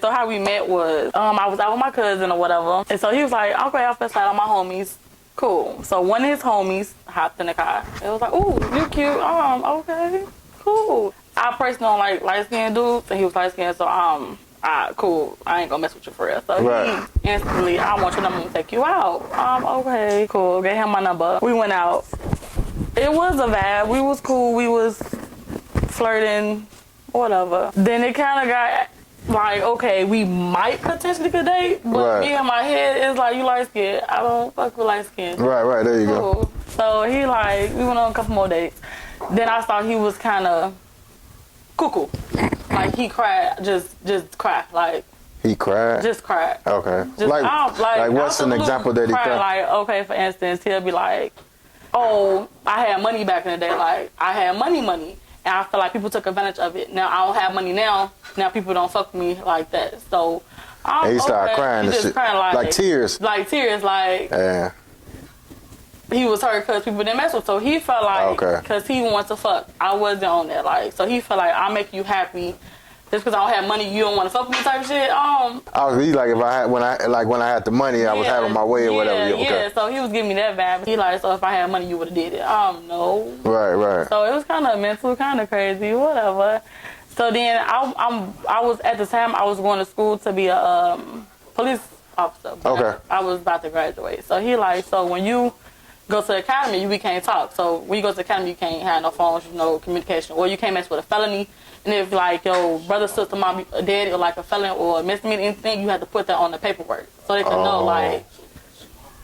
So how we met was, I was out with my cousin or whatever. And so he was like, okay, I'll fast out on my homies. Cool. So one of his homies hopped in the car. It was like, ooh, you cute. Okay, cool. I personally don't like light-skinned dudes, and he was light-skinned, so cool. I ain't gonna mess with you for real. So he instantly, I want your number to take you out. Okay, cool. Gave him my number. We went out. It was a vibe. We was cool. We was flirting, whatever. Then it kind of got like, okay, we might potentially could date, but me in my head is like, you light skin. I don't fuck with light skin. Right, there you go. So he like, we went on a couple more dates. Then I thought he was kind of cuckoo. Like he cried, just cried. Like he cried? Just cried. Okay. Just, like what's an example that he cried? Like, okay, for instance, he'll be like, oh, I had money back in the day. Like, I had money. And I feel like people took advantage of it. Now I don't have money now. Now people don't fuck with me like that. So and he started crying. He just crying like tears. Like tears. Like yeah. He was hurt because people didn't mess with him. So he felt like because he wanted to fuck. I wasn't on that. Like so he felt like I'll make you happy. Just because I don't have money, you don't want to fuck with me type of shit. He like if I had when I had the money, I was having my way or whatever. Yeah. So he was giving me that vibe. He like, so if I had money, you would have did it. No. Right. So it was kind of mental, kind of crazy, whatever. So then I was at the time I was going to school to be a police officer. Okay. I was about to graduate. So he like, so when you go to the academy, we can't talk. So when you go to the academy, you can't have no phones, no communication, or you can't mess with a felony. And if like your brother, sister, mom, daddy, or like a felon or a misdemeanor, anything, you have to put that on the paperwork so they can know like.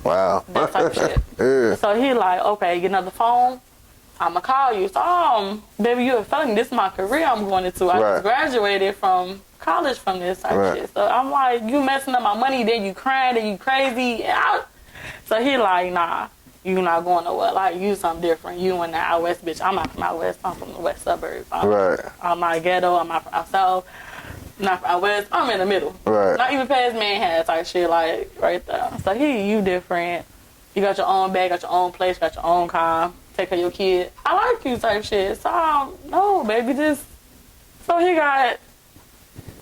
Wow. That type of shit. Yeah. So he like, okay, get another phone. I'ma call you. So baby, you're a felon. This is my career I'm going into. I just graduated from college from this type of shit. So I'm like, you messing up my money, then you crying, then you crazy. So he like, nah. You not going nowhere. Like, you something different. You in the out west, bitch. I'm not from out west. I'm from the west suburbs. I'm not ghetto. I'm not from out south. I'm not from out west. I'm in the middle. Not even past Manhattan type shit, like, right there. So you different. You got your own bag, got your own place, got your own car. Take care of your kid. I like you type shit. So, no, baby, just... So he got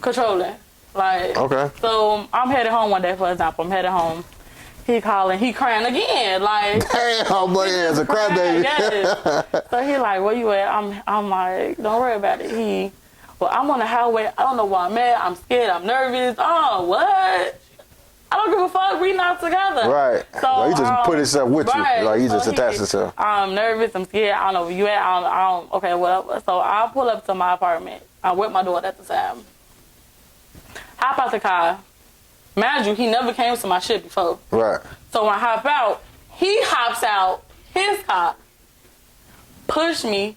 controlling. Like, so I'm headed home one day, for example. I'm headed home. He calling, he crying again, like. Damn, buddy, as a crybaby. So he like, where you at? I'm like, don't worry about it. Well, I'm on the highway. I don't know where I'm at. I'm scared. I'm nervous. Oh, what? I don't give a fuck. We not together. Right. So he just put himself with you. Like he just attached himself. I'm nervous. I'm scared. I don't know where you at. I don't. Okay, whatever. So I pull up to my apartment. I'm with my daughter at the time. Hop out the car. Mind you, he never came to my shit before. Right. So when I hop out, he hops out his car, push me,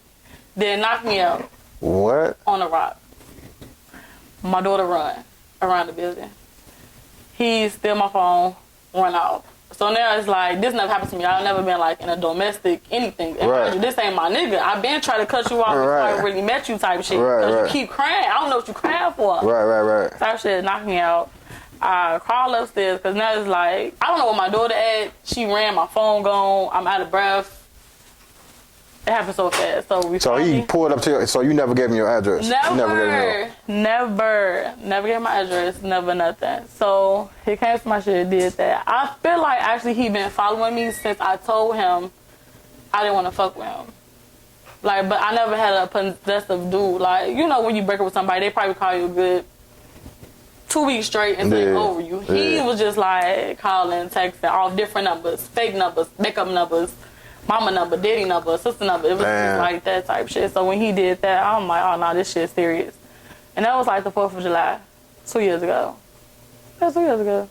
then knock me out. What? On a rock. My daughter run around the building. He steal my phone, run off. So now it's like, this never happened to me. I've never been like in a domestic anything. And this ain't my nigga. I've been trying to cut you off before I really met you type shit. Because you keep crying. I don't know what you crying for. Right. Type shit knocked me out. I crawled upstairs because now it's like, I don't know where my daughter at. She ran, my phone gone. I'm out of breath. It happened so fast. So he pulled up to you. So you never gave him your address? Never gave my address. Never nothing. So he came to my shit, did that. I feel like actually he been following me since I told him I didn't want to fuck with him. Like, but I never had a possessive dude. Like, you know when you break up with somebody, they probably call you a good 2 weeks straight and say over you. He was just like calling, texting off different numbers, fake numbers, makeup numbers, mama number, daddy number, sister number. It was just like that type shit. So when he did that, I'm like, oh no, this shit's serious. And that was like the 4th of July, 2 years ago. That was 2 years ago.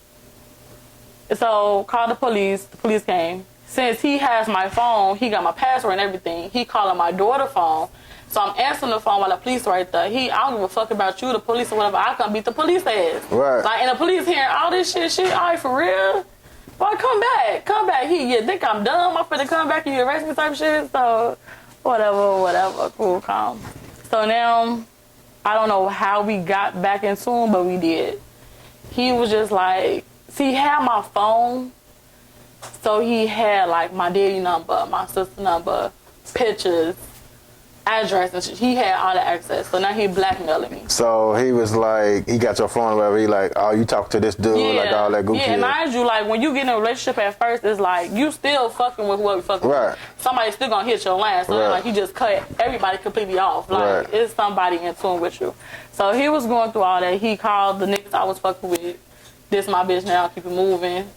So called the police came. Since he has my phone, he got my password and everything. He calling my daughter's phone. So I'm answering the phone while the police right there. I don't give a fuck about you, the police or whatever. I come beat the police ass. Right. Like, and the police hearing all this shit, all right, for real? Boy, come back. You think I'm dumb? I'm finna come back and you arrest me type shit? So, whatever, cool, calm. So now, I don't know how we got back into him, but we did. He was just like, see, he had my phone. So he had like my daddy number, my sister number, pictures, address and shit. He had all the access. So now he blackmailing me. So he was like, he got your phone or whatever. He like, oh, you talk to this dude, like all that goofy. Yeah, and mind you, like when you get in a relationship at first, it's like you still fucking with whoever you fucking with. Somebody's still gonna hit your line. So like you just cut everybody completely off. Like it's somebody in tune with you. So he was going through all that. He called the niggas I was fucking with. This my bitch now, keep it moving.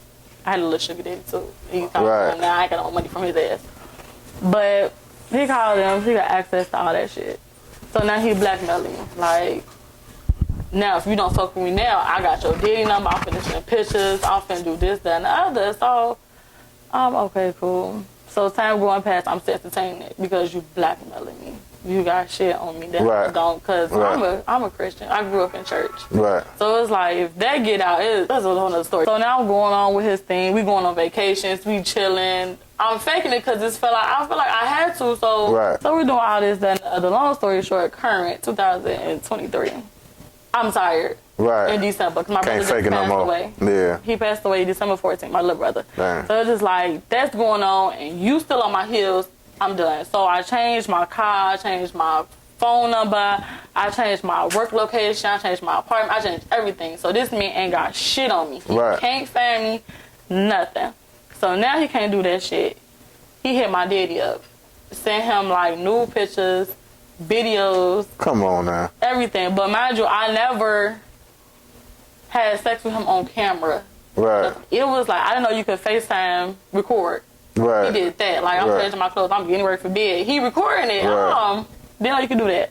I had a little sugar daddy too. He talking to him now. I ain't got no money from his ass. But he called him. He got access to all that shit. So now he blackmailing me. Like, now if you don't fuck with me now, I got your daddy number. I'm finna send pictures. I'm finna do this, that, and the other. So I'm okay, cool. So time going past, I'm still entertaining it because you blackmailing me. You got shit on me that I don't, because I'm a Christian. I grew up in church. So it's like, if that get out, that's a whole other story. So now I'm going on with his thing. We going on vacations. We chilling. I'm faking it because I feel like I had to. So so we're doing all this. Then the long story short, current 2023. I'm tired. In December, because my brother just passed away. He passed away December 14th, my little brother. So it's just like, that's going on, and you still on my heels. I'm done. So I changed my car, I changed my phone number, I changed my work location, I changed my apartment, I changed everything. So this man ain't got shit on me. He can't find me, nothing. So now he can't do that shit. He hit my daddy up. Sent him like nude pictures, videos. Come on now. Everything. But mind you, I never had sex with him on camera. It was like, I didn't know you could FaceTime record. He did that. Like, I'm changing my clothes. I'm getting ready for bed. He recording it. Didn't know you could do that.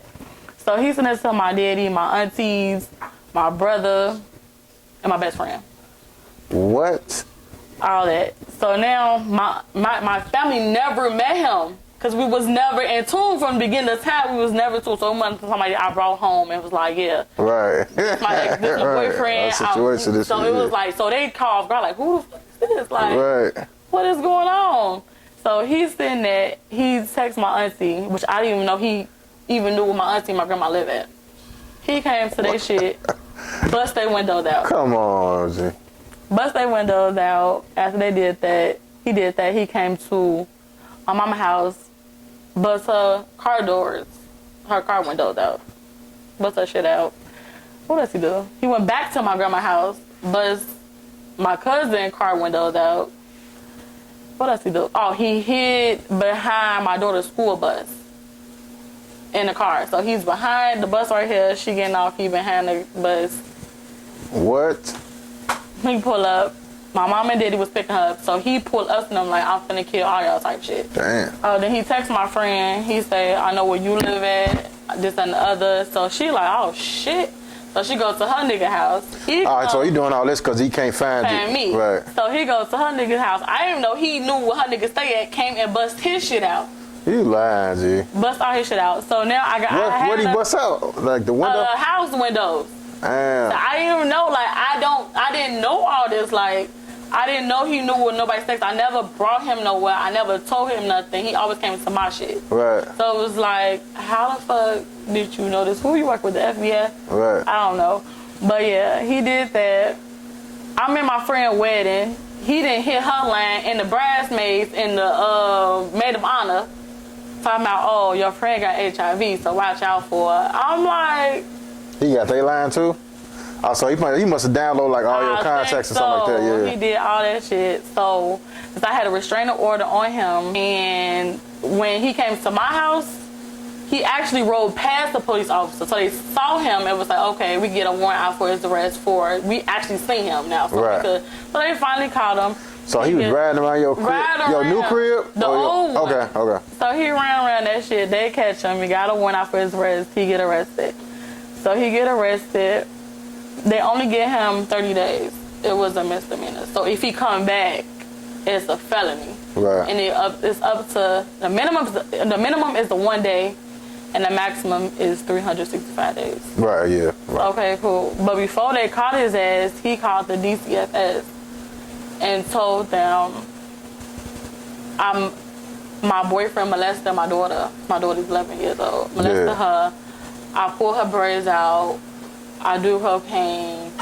So he sent it to my daddy, my aunties, my brother, and my best friend. What? All that. So now my family never met him because we was never in tune from the beginning of time. We was never tuned. So one somebody I brought home and was like, this my boyfriend. So it was like, so they called, bro, like, who the fuck is this? Like, what is going on? So he's sitting there, he texts my auntie, which I didn't even know he even knew where my auntie and my grandma live at. He came to their shit, bust their windows out. Come on, G. Bust their windows out. After they did that, he came to my mama's house, bust her car doors, her car windows out. Bust her shit out. What else he do? He went back to my grandma's house, bust my cousin's car windows out. What else he do? Oh, he hid behind my daughter's school bus in the car. So he's behind the bus right here. She getting off. He behind the bus. What? He pull up. My mom and daddy was picking her up. So he pulled us and I'm like, I'm finna kill all y'all type shit. Damn. Then he texted my friend. He said, I know where you live at. This and the other. So she like, oh shit. So she goes to her nigga house. Alright, so he doing all this because he can't find me. So he goes to her nigga's house. I didn't even know he knew where her nigga stay at. Came and bust his shit out. You lying, G. Bust all his shit out. So now I got. What he bust out? Like the window? House windows. Damn. So I didn't even know. Like I didn't know all this. Like I didn't know he knew what nobody's sex. I never brought him nowhere. I never told him nothing. He always came to my shit. So it was like, how the fuck did you know this? Who you work with, the FBI? I don't know. But yeah, he did that. I'm in my friend's wedding. He didn't hit her line, and the bridesmaids in the maid of honor talking about, oh, your friend got HIV, so watch out for her. I'm like, he got their line too? Oh, so he must have downloaded like all your contacts and stuff like that. Yeah, he did all that shit. So I had a restraining order on him, and when he came to my house, he actually rode past the police officer. So they saw him and was like, okay, we get a warrant out for his arrest we actually seen him now. So, so they finally caught him. So he was riding around your crib? Your new crib? The old one. Okay. So he ran around that shit. They catch him. He got a warrant out for his arrest. He get arrested. So he get arrested. They only give him 30 days. It was a misdemeanor. So if he come back, it's a felony. And it's up to the minimum. The minimum is the 1 day. And the maximum is 365 days. Okay, cool. But before they caught his ass, he called the DCFS and told them, my boyfriend molested my daughter. My daughter's 11 years old. Molested her. I pull her braids out. I do her pain.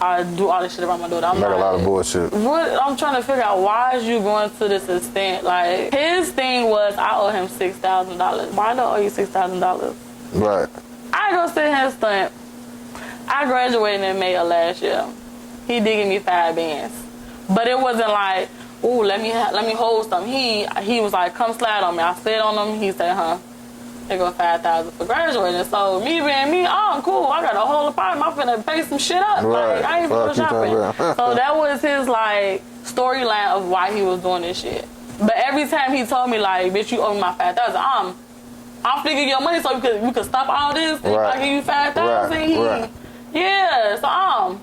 I do all this shit around my daughter. I'm like like, a lot of bullshit. What? I'm trying to figure out why is you going to this extent? Like, his thing was I owe him $6,000. Why do I owe you $6,000? Right. I go sit here and stunt. I graduated in May of last year. He did give me 5 bands, but it wasn't like, ooh, let me hold some. He was like, come slide on me. I slid on him. He said, huh? They go $5,000 for graduating. So me being me, oh, I'm cool. I got a whole apartment. I'm finna pay some shit up. Right. Like, I ain't go shopping. So that was his like storyline of why he was doing this shit. But every time he told me like, bitch, you owe me my $5,000. I'm figuring your money so we could stop all this. And right. I give you $5,000. Right. Yeah. So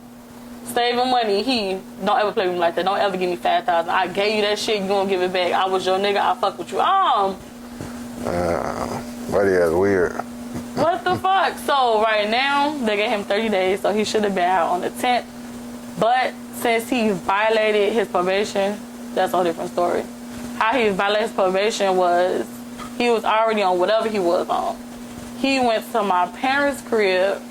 saving money. He don't ever play with me like that. Don't ever give me $5,000. I gave you that shit. You gonna give it back. I was your nigga. I fuck with you. But yeah, it's weird. What the fuck? So right now they gave him 30 days. So he should have been out on the 10th. But since he violated his probation, that's a different story. How he violated his probation was he was already on whatever he was on. He went to my parents' crib.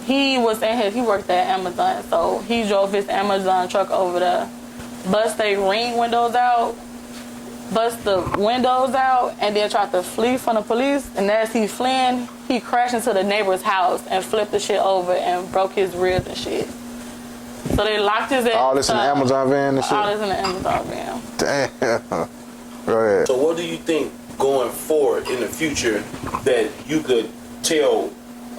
He worked at Amazon, so he drove his Amazon truck over there, bust the windows out, and then tried to flee from the police. And as he fleeing, he crashed into the neighbor's house and flipped the shit over and broke his ribs and shit. So they locked his ass. All this in the Amazon van and shit? All this in the Amazon van. Damn. Go ahead. So what do you think going forward in the future that you could tell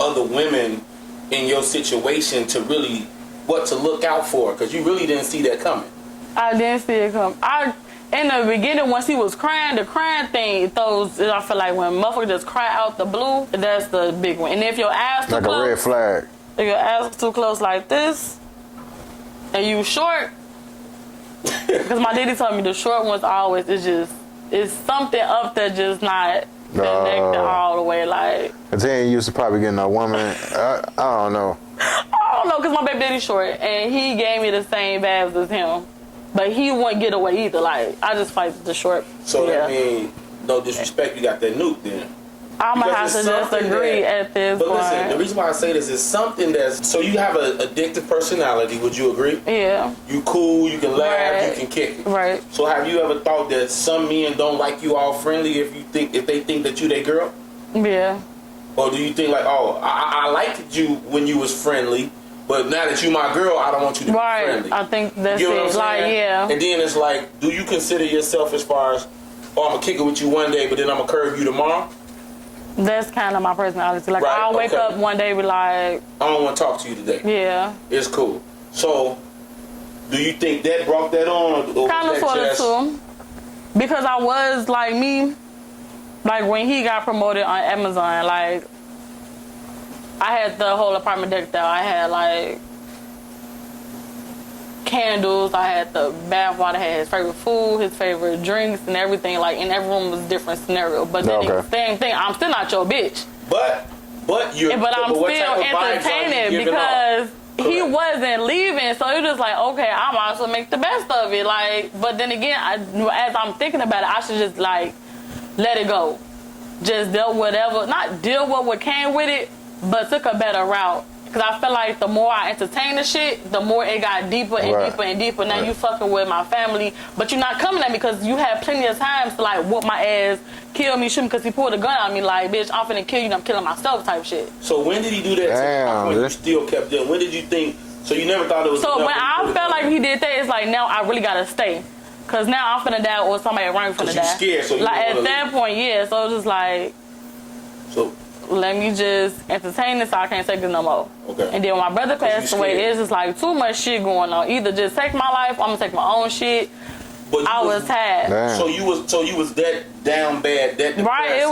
other women in your situation to really what to look out for? Because you really didn't see that coming. I didn't see it come. In the beginning, once he was crying, the crying thing, I feel like when motherfuckers just cry out the blue, that's the big one. And if your ass too like close, a red flag. If your ass too close like this, and you short, because my daddy told me the short ones always, it's something up there just not connected all the way. Like, Cause he ain't used to probably getting a woman. I don't know. I don't know, because my baby daddy's short, and he gave me the same vibes as him. But he wouldn't get away either. Like, I just fight the short. So that means, no disrespect, you got that nuke then. I'm going to have to just agree at this point. But listen, the reason why I say this is something that's... So you have an addictive personality, would you agree? Yeah. You cool, you can laugh, you can kick it. Right. So have you ever thought that some men don't like you all friendly if they think that you their girl? Yeah. Or do you think like, oh, I liked you when you was friendly, but now that you my girl, I don't want you to be friendly. I think that's you know it. Like, yeah. And then it's like, do you consider yourself as far as, oh, I'm going to kick it with you one day, but then I'm going to curve you tomorrow? That's kind of my personality. Like, right, I'll wake up one day and be like, I don't want to talk to you today. Yeah. It's cool. So, do you think that brought that on? Or kind of, sort of, too. Because I was, like, me, like, when he got promoted on Amazon, like, I had the whole apartment decked out. I had, like, candles. I had the bath water. I had his favorite food, his favorite drinks, and everything. Like, in every room was a different scenario. But then the same thing, I'm still not your bitch. But I'm still entertaining because he wasn't leaving. So it was like, okay, I might as well make the best of it. Like, but then again, as I'm thinking about it, I should just, like, let it go. Just deal with whatever, not deal with what came with it, but took a better route. Because I feel like the more I entertain the shit, the more it got deeper and deeper and deeper. Now you fucking with my family, but you're not coming at me because you had plenty of times to, like, whoop my ass, kill me, shoot me, because he pulled a gun on me like, bitch, I'm finna kill you and I'm killing myself type shit. So when did he do that? Damn, when you still kept doing? When did you think, so you never thought it was... So when I felt like he did that, it's like, now I really gotta stay. Because now I'm finna die or somebody around me finna die. Scared, so you like, at that point, yeah, so it was just like... So... Let me just entertain this so I can't take this no more. Okay. And then when my brother passed away, it's just like too much shit going on. Either just take my life or I'm gonna take my own shit. But I was tired. Damn. So you was that down bad, that depressed. Right, it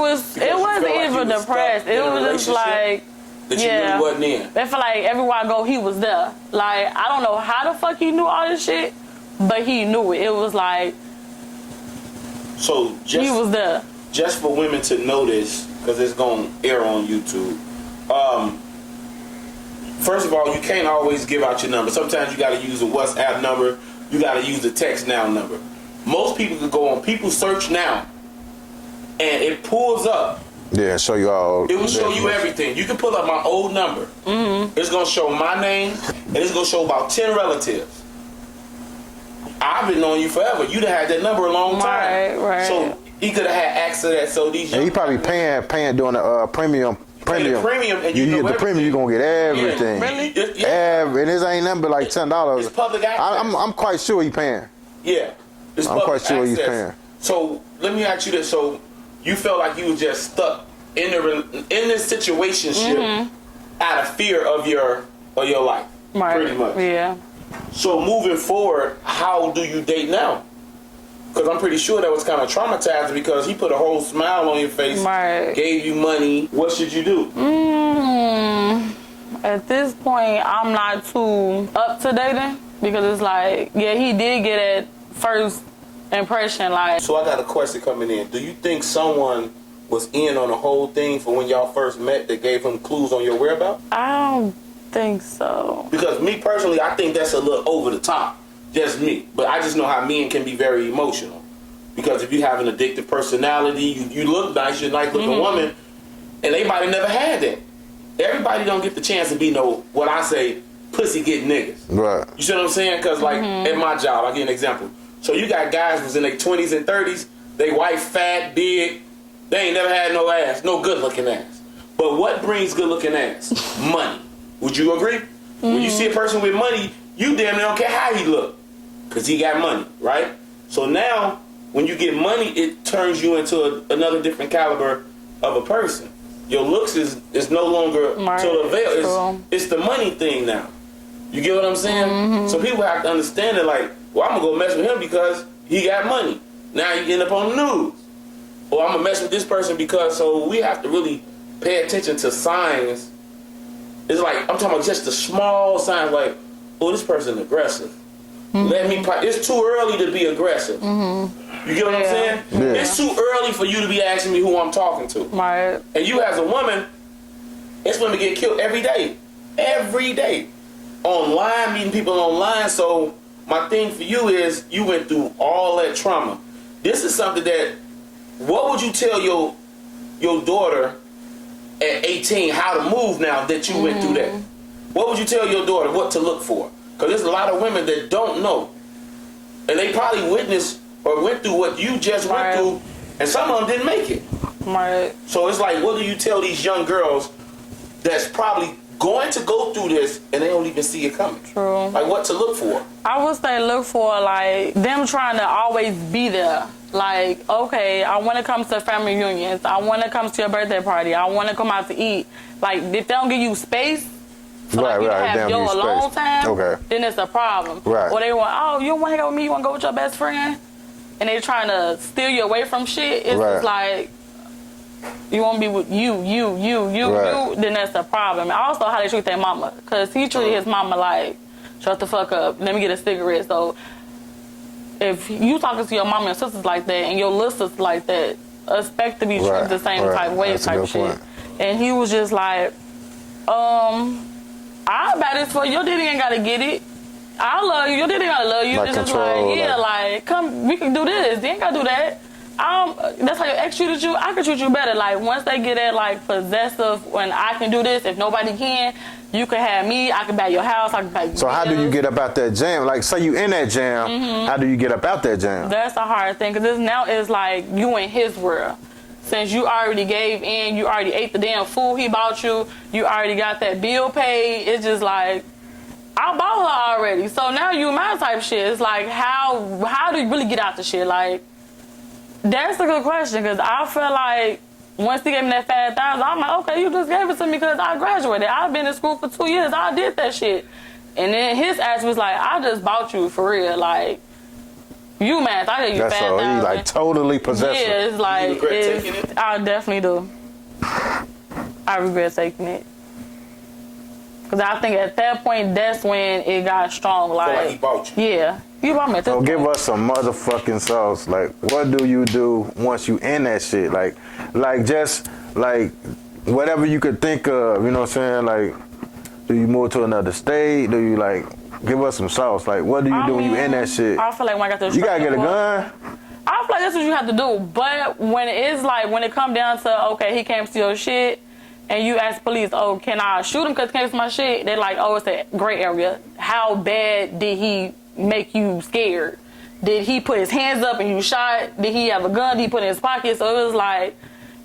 wasn't even depressed. It was just like that you really wasn't in. I feel like everywhere I go he was there. Like, I don't know how the fuck he knew all this shit, but he knew it. It was like he was there. Just for women to know this, because it's going to air on YouTube. First of all, you can't always give out your number. Sometimes you got to use a WhatsApp number. You got to use the text now number. Most people can go on People Search Now, and it pulls up Yeah, show you all. It will show you everything. You can pull up my old number. It's gonna show my name, and it's gonna show about 10 relatives. I've been knowing you forever. You'd have had that number a long time. Right. So he could have had access to that. So these. And he probably paying doing the premium. Pay the premium, and you get the premium, you're gonna get everything. Really? And this ain't nothing but like $10. It's public access. I'm quite sure he paying. Yeah. It's I'm quite sure he's access. paying. So let me ask you this: so you felt like you was just stuck in this situationship out of fear of your life, pretty much. Yeah. So moving forward, how do you date now? Because I'm pretty sure that was kind of traumatizing because he put a whole smile on your face, gave you money. What should you do? At this point, I'm not too up to dating because it's like, yeah, he did get at first impression. Like, so I got a question coming in. Do you think someone was in on the whole thing for when y'all first met that gave him clues on your whereabouts? I don't think so. Because me personally, I think that's a little over the top. Just me. But I just know how men can be very emotional. Because if you have an addictive personality, you look nice, you're a nice looking woman, and everybody never had that. Everybody don't get the chance to be what I say, pussy get niggas. Right. You see what I'm saying? Because like at my job, I'll give you an example. So you got guys who's in their 20s and 30s, they white, fat, big, they ain't never had no ass, no good looking ass. But what brings good looking ass? Money. Would you agree? When you see a person with money, you damn near don't care how he look. Because he got money, right? So now, when you get money, it turns you into another different caliber of a person. Your looks is no longer to the veil. It's the money thing now. You get what I'm saying? So people have to understand it like, well, I'm going to go mess with him because he got money. Now you end up on the news. Or I'm going to mess with this person because, so we have to really pay attention to signs. It's like, I'm talking about just the small signs like, oh, this person aggressive. It's too early to be aggressive. You get what I'm saying? Yeah. It's too early for you to be asking me who I'm talking to. Right. And you as a woman, it's women get killed every day. Every day. Online, meeting people online. So my thing for you is you went through all that trauma. This is something that, what would you tell your daughter at 18 how to move now that you went through that? What would you tell your daughter what to look for? Because there's a lot of women that don't know. And they probably witnessed or went through what you just went through, and some of them didn't make it. Right. So it's like, what do you tell these young girls that's probably going to go through this and they don't even see it coming? True. Like what to look for? I would say look for like them trying to always be there. Like, okay, I want to come to family reunions. I want to come to your birthday party. I want to come out to eat. Like, if they don't give you space, so like you have your alone time, then it's a problem. Right. Or they want, oh, you don't want to hang out with me, you want to go with your best friend? And they trying to steer you away from shit. It's just like, you want to be with you, then that's a problem. And also how they treat their mama. Because he treated his mama like, shut the fuck up, let me get a cigarette. So if you talking to your mama and sisters like that and your little sisters like that, expect to be treated the same type way type shit. And he was just like, I'll buy this for you. Your daddy ain't gotta get it. I love you. Your daddy gotta love you. Like it's just control, like, yeah, like, come, we can do this. They ain't gotta do that. That's how your ex treated you. I can treat you better. Like, once they get that, like, possessive, when I can do this, if nobody can, you can have me. I can buy your house. I can buy. So how do you get up out that jam? Like, say you in that jam, how do you get up out that jam? That's a hard thing because now it's like you in his world. Since you already gave in, you already ate the damn food he bought you, you already got that bill paid, it's just like, I bought her already. So now you my type shit. It's like, how do you really get out the shit? Like, that's a good question because I feel like once he gave me that $5,000, I'm like, okay, you just gave it to me because I graduated. I've been in school for 2 years. I did that shit. And then his ass was like, I just bought you for real. Like, you mad? I gave you $5,000. That's all. He like totally possessive. Yeah, it's like, you regret taking it? I definitely do. I regret taking it. Because I think at that point, that's when it got strong. Like, he bought you. Yeah. You bought me at this So point. give us some motherfucking sauce. Like, what do you do once you in that shit? Like just like whatever you could think of. You know what I'm saying? Like, do you move to another state? Do you like give us some sauce? Like, what do you do when you in that shit? I feel like when I got this, You gotta get a gun. I feel like that's what you have to do. But when it comes down to, okay, he came to your shit, and you ask police, oh, can I shoot him because he came to my shit? They're like, oh, it's a gray area. How bad did he make you scared? Did he put his hands up and you shot? Did he have a gun? Did he put it in his pocket? So it was like,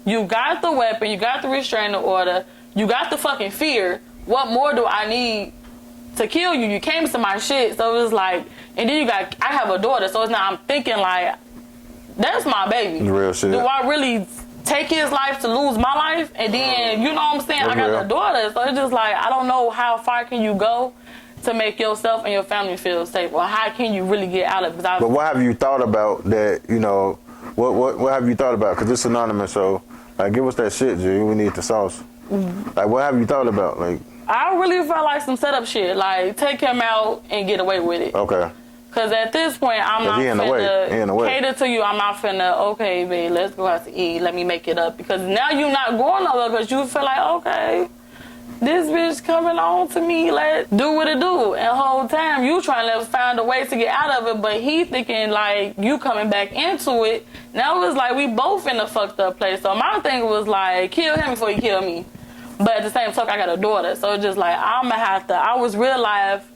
you got the weapon, you got the restraining order, you got the fucking fear. What more do I need to kill you? You came to my shit. So it was like, and then I have a daughter, so it's now I'm thinking like, that's my baby. Real shit. Do I really take his life to lose my life? And then, you know what I'm saying? I got a daughter. So it's just like, I don't know how far can you go to make yourself and your family feel safe, or how can you really get out of it? But what have you thought about that, you know, what have you thought about? Because it's anonymous, so, like, give us that shit, G. We need the sauce. Like, what have you thought about? Like, I really felt like some setup shit. Like, take him out and get away with it. Okay. Because at this point, I'm not finna cater to you. I'm not finna, okay, babe, let's go out to eat. Let me make it up. Because now you're not going nowhere because you feel like, okay, this bitch coming on to me, let do what it do. And the whole time, you trying to find a way to get out of it, but he thinking like you coming back into it. Now it was like we both in a fucked up place. So my thing was like, kill him before you kill me. But at the same time, I got a daughter. So it's just like, I was real life,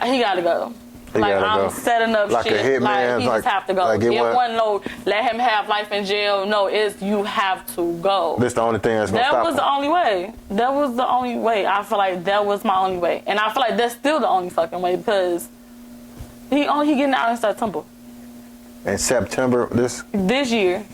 he gotta go. I'm setting up like shit. A hitman, like he just have to go. Like it wasn't no let him have life in jail. No, it's you have to go. This the only thing that's gonna stop That was the only way. That was the only way. I feel like that was my only way, and I feel like that's still the only fucking way because he getting out in September. In September this year.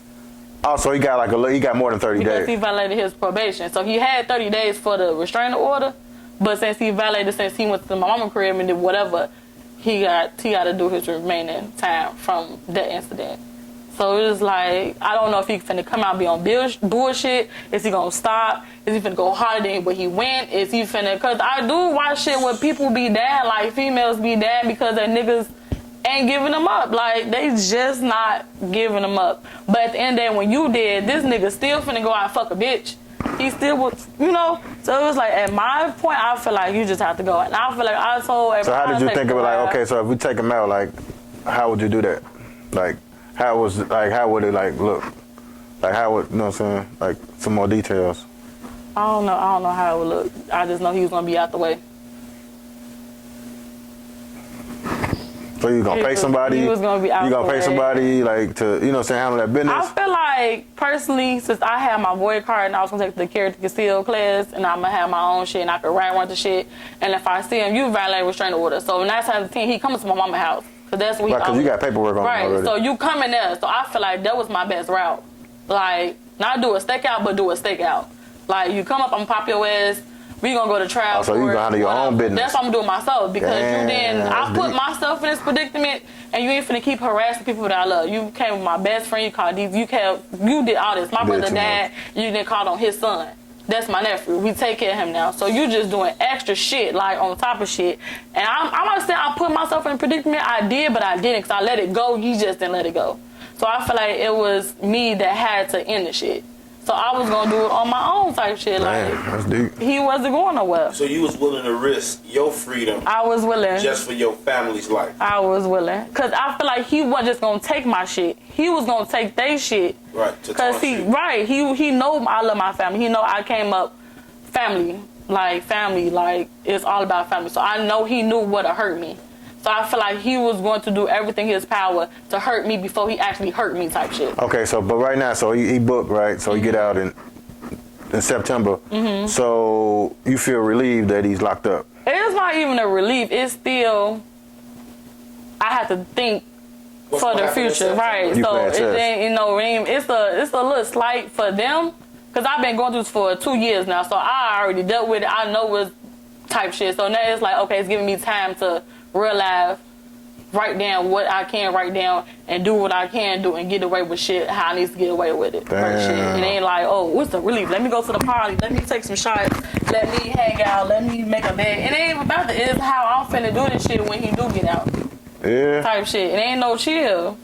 Oh, so he got he got more than 30 days. Because he violated his probation, so he had 30 days for the restraining order, but since he violated, since he went to my mama crib and did whatever. He got to do his remaining time from that incident. So it was like, I don't know if he finna come out and be on bullshit. Is he gonna stop? Is he finna go harder than where he went? Is he finna, cause I do watch shit where people be down, like females be down because their niggas ain't giving them up. Like, they just not giving them up. But at the end of the day, when you did, this nigga still finna go out and fuck a bitch. He still was, you know. So it was like, at my point, I feel like you just have to go. And I feel like I told everybody. So how did you think of it? Like, okay, so if we take him out, like, how would you do that? Like, how would it like look? Like, how would, you know what I'm saying? Like, some more details. I don't know how it would look. I just know he was gonna be out the way. So you gonna pay somebody? He was gonna be out. You gonna pay somebody like to, you know, what I'm saying, handle that business? I feel like personally, since I have my void card and I was gonna take the character conceal class, and I'm gonna have my own shit and I can run the shit. And if I see him, you violate restraining order. So 9 times out of 10, he comes to my mama's house because that's what. Because you got paperwork on right. already. So you come in there. So I feel like that was my best route. Like, not do a stakeout, but do a stakeout. Like, you come up, I'm gonna pop your ass. We gonna go to trial. So you gonna handle your own business. That's what I'm doing myself because I put myself in this predicament, and you ain't finna keep harassing people that I love. You came with my best friend. You called these. You did all this. My brother died. You didn't call on his son. That's my nephew. We take care of him now. So you just doing extra shit, like on top of shit. And I'm not saying I put myself in a predicament. I did, but I didn't because I let it go. You just didn't let it go. So I feel like it was me that had to end the shit. So I was gonna do it on my own type shit. Damn, like, that's deep. He wasn't going nowhere. So you was willing to risk your freedom? I was willing. Just for your family's life? I was willing. Cause I feel like he wasn't just gonna take my shit. He was gonna take their shit. Right. Cause he know I love my family. He know I came up family, like it's all about family. So I know he knew what to hurt me. So I feel like he was going to do everything in his power to hurt me before he actually hurt me type shit. Okay, so but right now, so he booked, right? So he get out in September. Mm-hmm. So you feel relieved that he's locked up? It's not even a relief. It's still, I have to think for the future, right? So it ain't, you know, it's a little slight for them because I've been going through this for 2 years now. So I already dealt with it. I know it's type shit. So now it's like, okay, it's giving me time to realize, write down what I can write down and do what I can do and get away with shit how I need to get away with it. Right, shit. It ain't like, oh, what's the relief? Let me go to the party. Let me take some shots. Let me hang out. Let me make a bed. It ain't even about that. It's how I'm finna do this shit when he do get out. Yeah. Type shit. It ain't no chill.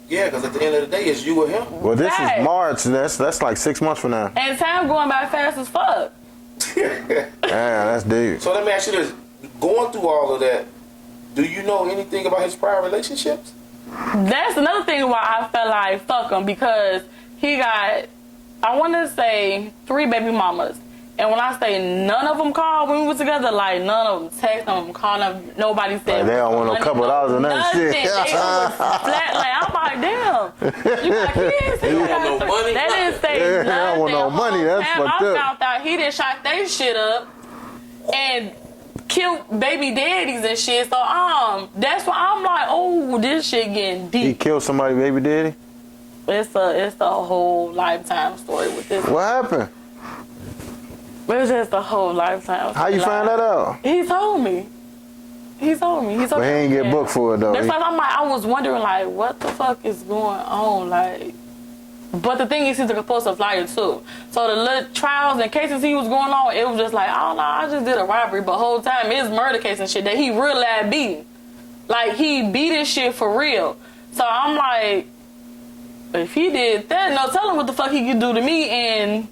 Yeah, because at the end of the day, it's you or him. Well, this is March. That's like 6 months from now. And time going by fast as fuck. Damn, that's deep. So let me ask you this. Going through all of that, do you know anything about his prior relationships? That's another thing why I felt like fuck him, because he got, I want to say 3 baby mamas. And when I say none of them called when we was together, like none of them text, none of them called, nobody said. Like they don't want no couple dollars or nothing. Shit. They was flat, like, I'm like, damn. You got kids? You want no money? They didn't say Yeah, nothing. I don't want no money. That's Damn, fucked I up. found out he done shot they shit up and killed baby daddies and shit. So that's why I'm like, oh, this shit getting deep. He killed somebody, baby daddy? It's a whole lifetime story with this. What happened? It's just a whole lifetime. How you find that out? He told me. He told me. But he ain't get booked for it though. That's why I'm like, I was wondering like, what the fuck is going on, like. But the thing is, he's a compulsive liar too. So the little trials and cases he was going on, it was just like, oh no, I just did a robbery. But whole time it's murder case and shit that he real life beat. Like he beat his shit for real. So I'm like, if he did that, no telling what the fuck he could do to me and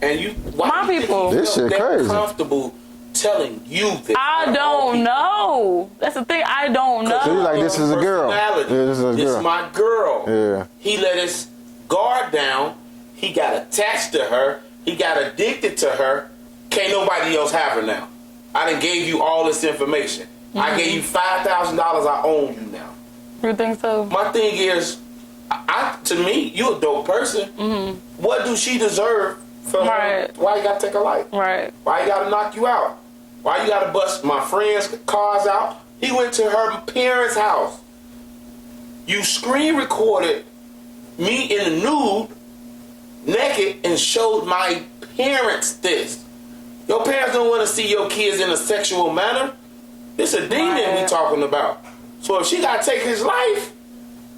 you, why my do you people. think This he shit felt that crazy. comfortable telling you this? I don't know. That's the thing. I don't know. So you like, this is a girl. Yeah, this is a This girl. is my girl. Yeah. He let his guard down. He got attached to her. He got addicted to her. Can't nobody else have her now. I done gave you all this information. I gave you $5,000. I own you now. You think so? My thing is, to me, you a dope person. What do she deserve for her? Right. Why you gotta take her life? Right. Why you gotta knock you out? Why you gotta bust my friend's cars out? He went to her parents' house. You screen recorded me in the nude, naked, and showed my parents this. Your parents don't want to see your kids in a sexual manner. It's a demon we talking about. So if she gotta take his life,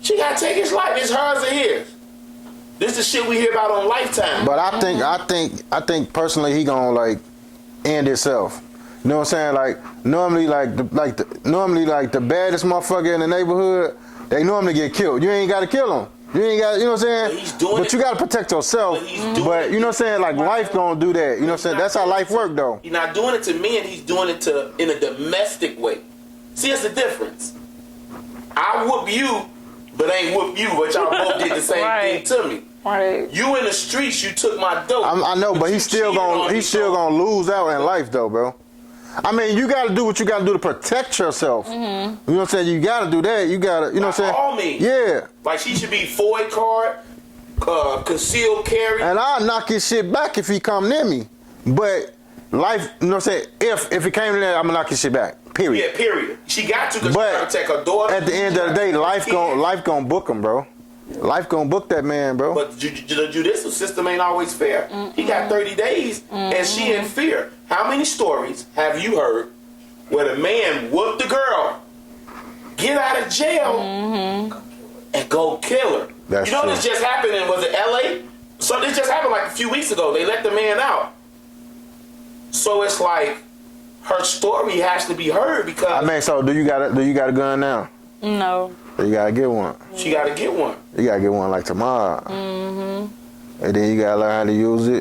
she gotta take his life. It's hers or his. This is shit we hear about on Lifetime. But I think personally he gonna like end himself. You know what I'm saying? Like normally the baddest motherfucker in the neighborhood, they normally get killed. You ain't gotta kill them. You ain't got, you know what I'm saying? But he's doing but you gotta protect yourself. But you know what I'm saying? Like life gonna do that. You know what I'm saying? That's how life work though. He's not doing it to me, and he's doing it in a domestic way. See, it's the difference. I whoop you, but ain't whoop you, but y'all both did the same thing to me. Right. You in the streets, you took my dope. I know, but you he's still gonna lose out in life though, bro. I mean, you gotta do what you gotta do to protect yourself. You know what I'm saying? You gotta do that. You gotta, you know what I'm saying? All means. Yeah. Like she should be FOID card, concealed carry. And I'll knock his shit back if he come near me. But life, you know what I'm saying? If he came in there, I'm gonna knock his shit back. Period. Yeah, period. She got to because she But got to take her daughter. at the end of the day, life gonna book him, bro. Life gonna book that man, bro. But the judicial system ain't always fair. He got 30 days and she in fear. How many stories have you heard where the man whooped the girl, get out of jail, and go kill her? That's you know true. this just happened in, was it LA? So this just happened like a few weeks ago. They let the man out. So it's like her story has to be heard because I mean, so do you got a gun now? No. You gotta get one. she got to get one. You gotta get one like tomorrow. And then you gotta learn how to use it.